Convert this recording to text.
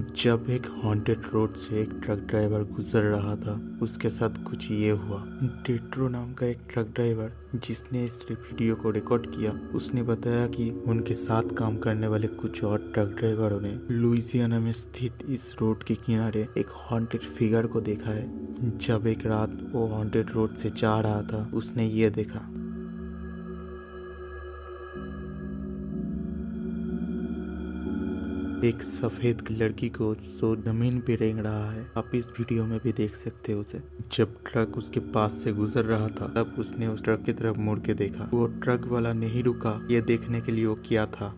जब एक haunted road से एक ट्रक ड्राइवर गुजर रहा था, उसके साथ कुछ ये हुआ। डेट्रो नाम का एक ट्रक ड्राइवर जिसने इस वीडियो को रिकॉर्ड किया, उसने बताया कि उनके साथ काम करने वाले कुछ और ट्रक ड्राइवरों ने लुइसियाना में स्थित इस रोड के किनारे एक हॉन्टेड फिगर को देखा है। जब एक रात वो हॉन्टेड रोड से जा रहा था, उसने ये देखा। एक सफेद लड़की को जो जमीन पे रेंग रहा है। आप इस वीडियो में भी देख सकते हो उसे। जब ट्रक उसके पास से गुजर रहा था, तब उसने उस ट्रक की तरफ मुड़ के देखा। वो ट्रक वाला नहीं रुका, ये देखने के लिए वो क्या था।